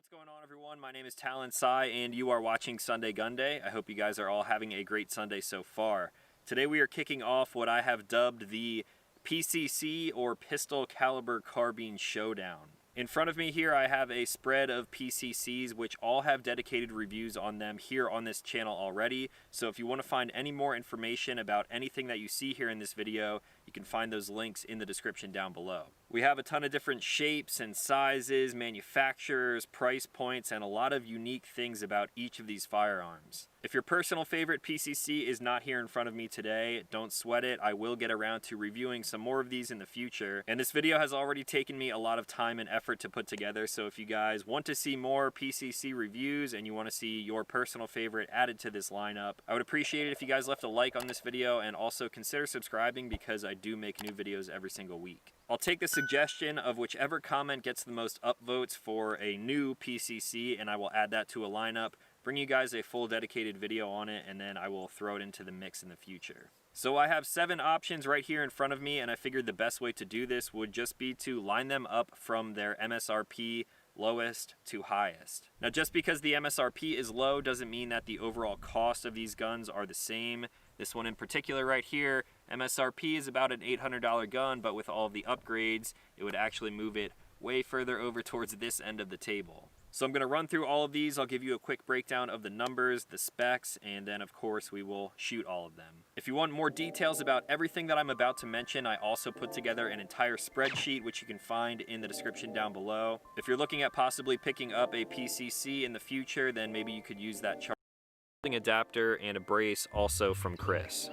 What's going on, everyone? My name is Talon Sai and you are watching Sunday Gun Day. I hope you guys are all having a great Sunday so far. Today we are kicking off what I have dubbed the PCC or Pistol Caliber Carbine Showdown. In front of me here I have a spread of PCCs which all have dedicated reviews on them here on this channel already. So if you want to find any more information about anything that you see here in this video, you can find those links in the description down below. We have a ton of different shapes and sizes, manufacturers, price points, and a lot of unique things about each of these firearms. If your personal favorite PCC is not here in front of me today, don't sweat it. I will get around to reviewing some more of these in the future. And this video has already taken me a lot of time and effort to put together, so if you guys want to see more PCC reviews and you want to see your personal favorite added to this lineup, I would appreciate it if you guys left a like on this video and also consider subscribing because I do make new videos every single week. I'll take the suggestion of whichever comment gets the most upvotes for a new PCC and I will add that to a lineup, bring you guys a full dedicated video on it, and then I will throw it into the mix in the future. So I have 7 options right here in front of me, and I figured the best way to do this would just be to line them up from their MSRP lowest to highest. Now just because the MSRP is low doesn't mean that the overall cost of these guns are the same. This one in particular right here, MSRP is about an $800 gun, but with all the upgrades, it would actually move it way further over towards this end of the table. So I'm going to run through all of these. I'll give you a quick breakdown of the numbers, the specs, and then of course we will shoot all of them. If you want more details about everything that I'm about to mention, I also put together an entire spreadsheet which you can find in the description down below. If you're looking at possibly picking up a PCC in the future, then maybe you could use that charging adapter and a brace also from Chris.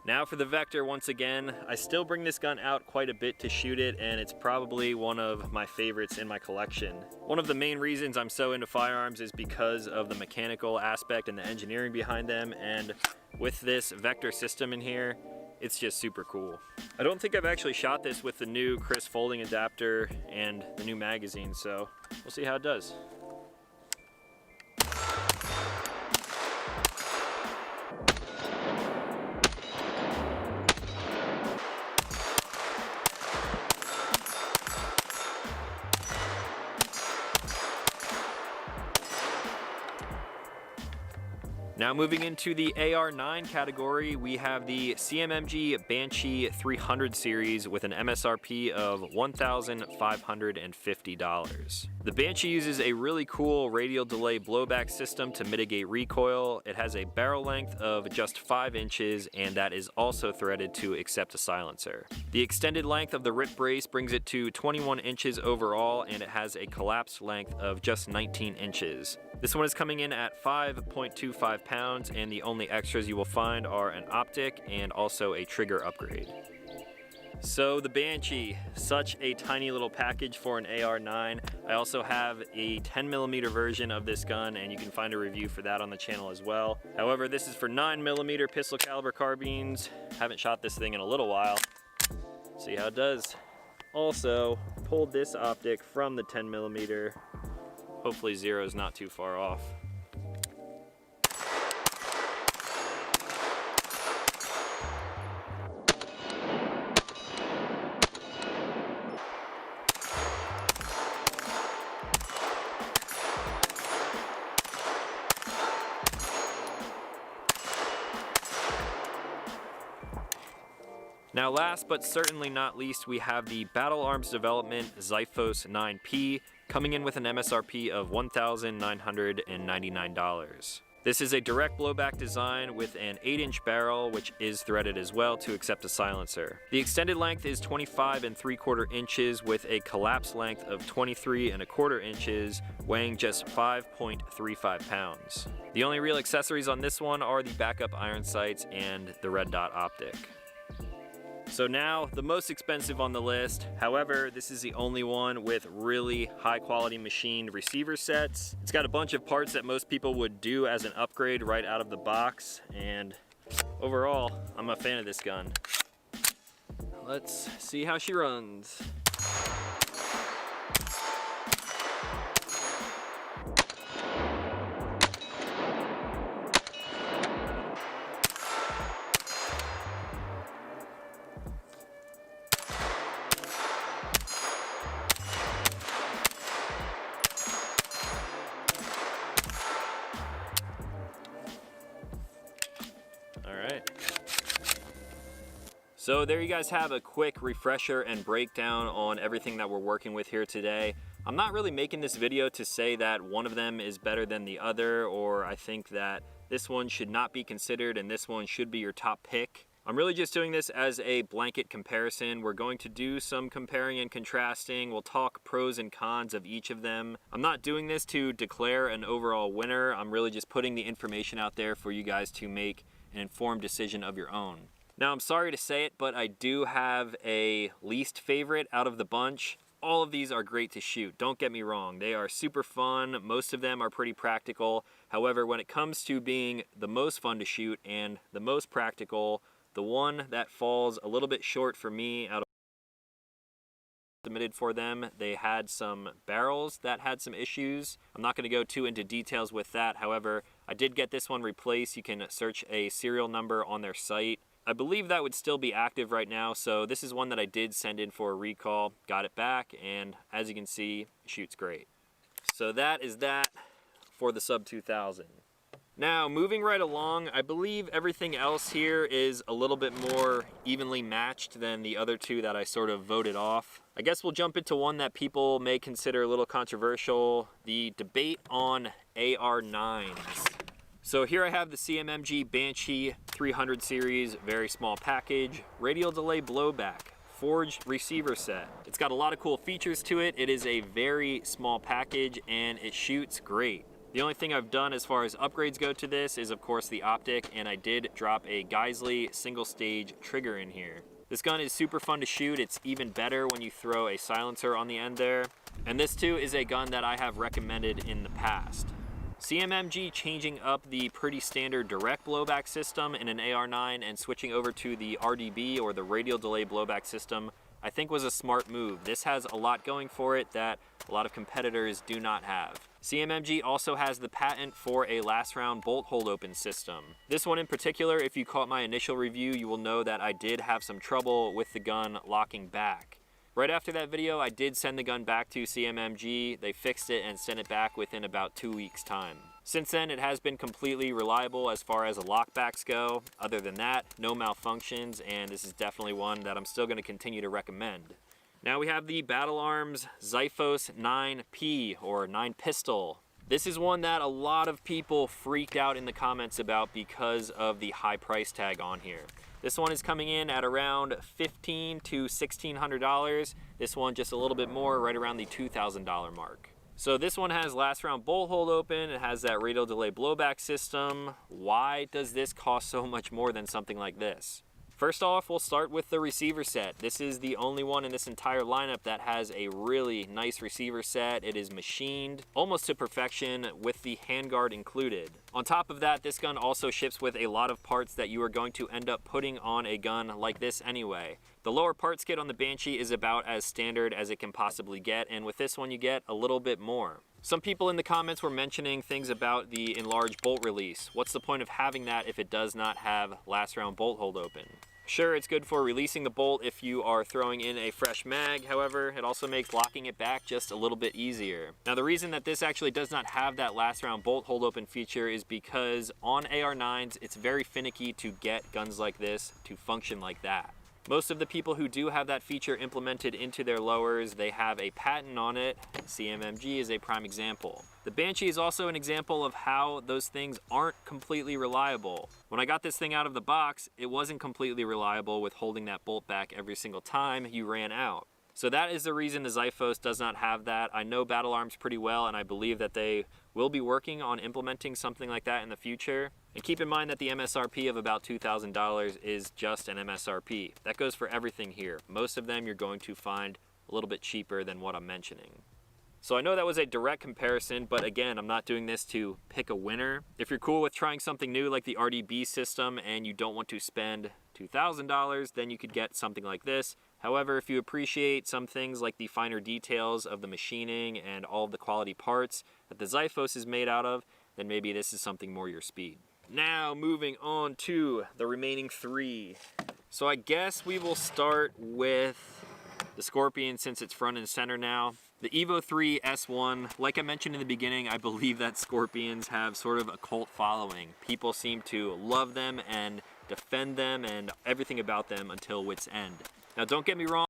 Now for the Vector, once again, I still bring this gun out quite a bit to shoot it, and it's probably one of my favorites in my collection. One of the main reasons I'm so into firearms is because of the mechanical aspect and the engineering behind them, and with this Vector system in here, it's just super cool. I don't think I've actually shot this with the new Chris folding adapter and the new magazine, so we'll see how it does. Now moving into the AR9 category, we have the CMMG Banshee 300 series with an MSRP of $1,550. The Banshee uses a really cool radial delay blowback system to mitigate recoil. It has a barrel length of just 5 inches, and that is also threaded to accept a silencer. The extended length of the rip brace brings it to 21 inches overall, and it has a collapsed length of just 19 inches. This one is coming in at 5.25 pounds, and the only extras you will find are an optic and also a trigger upgrade. So the Banshee, such a tiny little package for an AR9. I also have a 10mm version of this gun, and you can find a review for that on the channel as well. However, this is for 9mm pistol caliber carbines. Haven't shot this thing in a little while. See how it does. Also, pulled this optic from the 10mm. Hopefully 0 is not too far off. Now last but certainly not least, we have the Battle Arms Development Xiphos 9P, coming in with an MSRP of $1,999. This is a direct blowback design with an 8-inch barrel, which is threaded as well to accept a silencer. The extended length is 25.75 inches with a collapsed length of 23.25 inches, weighing just 5.35 pounds. The only real accessories on this one are the backup iron sights and the red dot optic. So now, the most expensive on the list. However, this is the only one with really high quality machined receiver sets. It's got a bunch of parts that most people would do as an upgrade right out of the box, and overall, I'm a fan of this gun. Let's see how she runs. So there you guys have a quick refresher and breakdown on everything that we're working with here today. I'm not really making this video to say that one of them is better than the other, or I think that this one should not be considered and this one should be your top pick. I'm really just doing this as a blanket comparison. We're going to do some comparing and contrasting. We'll talk pros and cons of each of them. I'm not doing this to declare an overall winner. I'm really just putting the information out there for you guys to make an informed decision of your own. Now, I'm sorry to say it, but I do have a least favorite out of the bunch. All of these are great to shoot, don't get me wrong. They are super fun, most of them are pretty practical. However, when it comes to being the most fun to shoot and the most practical, the one that falls a little bit short for me out of submitted for them, they had some barrels that had some issues. I'm not going to go too into details with that. However, I did get this one replaced. You can search a serial number on their site. I believe that would still be active right now, so this is one that I did send in for a recall, got it back, and as you can see, it shoots great. So that is that for the Sub 2000. Now, moving right along, I believe everything else here is a little bit more evenly matched than the other two that I sort of voted off. I guess we'll jump into one that people may consider a little controversial, the debate on AR9s. So here I have the CMMG Banshee 300 series, very small package, radial delay blowback, forged receiver set. It's got a lot of cool features to it. It is a very small package and it shoots great. The only thing I've done as far as upgrades go to this is of course the optic, and I did drop a Geisley single stage trigger in here. This gun is super fun to shoot. It's even better when you throw a silencer on the end there. And this too is a gun that I have recommended in the past. CMMG changing up the pretty standard direct blowback system in an AR9 and switching over to the RDB, or the radial delay blowback system, I think was a smart move. This has a lot going for it that a lot of competitors do not have. CMMG also has the patent for a last round bolt hold open system. This one in particular, if you caught my initial review, you will know that I did have some trouble with the gun locking back. Right after that video, I did send the gun back to CMMG. They fixed it and sent it back within about 2 weeks' time. Since then, it has been completely reliable as far as lockbacks go. Other than that, no malfunctions, and this is definitely one that I'm still going to continue to recommend. Now we have the Battle Arms Xiphos 9P, or 9 pistol. This is one that a lot of people freaked out in the comments about because of the high price tag on here. This one is coming in at around $1,500 to $1,600. This one just a little bit more, right around the $2,000 mark. So this one has last round bolt hold open. It has that radial delay blowback system. Why does this cost so much more than something like this? First off, we'll start with the receiver set. This is the only one in this entire lineup that has a really nice receiver set. It is machined almost to perfection with the handguard included. On top of that, this gun also ships with a lot of parts that you are going to end up putting on a gun like this anyway. The lower parts kit on the Banshee is about as standard as it can possibly get, and with this one you get a little bit more. Some people in the comments were mentioning things about the enlarged bolt release. What's the point of having that if it does not have last round bolt hold open? Sure, it's good for releasing the bolt if you are throwing in a fresh mag. However, it also makes locking it back just a little bit easier. Now, the reason that this actually does not have that last round bolt hold open feature is because on AR9s, it's very finicky to get guns like this to function like that. Most of the people who do have that feature implemented into their lowers, they have a patent on it. CMMG is a prime example. The Banshee is also an example of how those things aren't completely reliable. When I got this thing out of the box, it wasn't completely reliable with holding that bolt back every single time you ran out. So that is the reason the Xiphos does not have that. I know Battle Arms pretty well, and I believe that they will be working on implementing something like that in the future. And keep in mind that the MSRP of about $2,000 is just an MSRP. That goes for everything here. Most of them you're going to find a little bit cheaper than what I'm mentioning. So I know that was a direct comparison, but again, I'm not doing this to pick a winner. If you're cool with trying something new like the RDB system and you don't want to spend $2,000, then you could get something like this. However, if you appreciate some things like the finer details of the machining and all of the quality parts that the Xiphos is made out of, then maybe this is something more your speed. Now, moving on to the remaining three. So I guess we will start with the Scorpion since it's front and center now. The Evo 3 S1, like I mentioned in the beginning, I believe that Scorpions have sort of a cult following. People seem to love them and defend them, and everything about them until wit's end. Now don't get me wrong,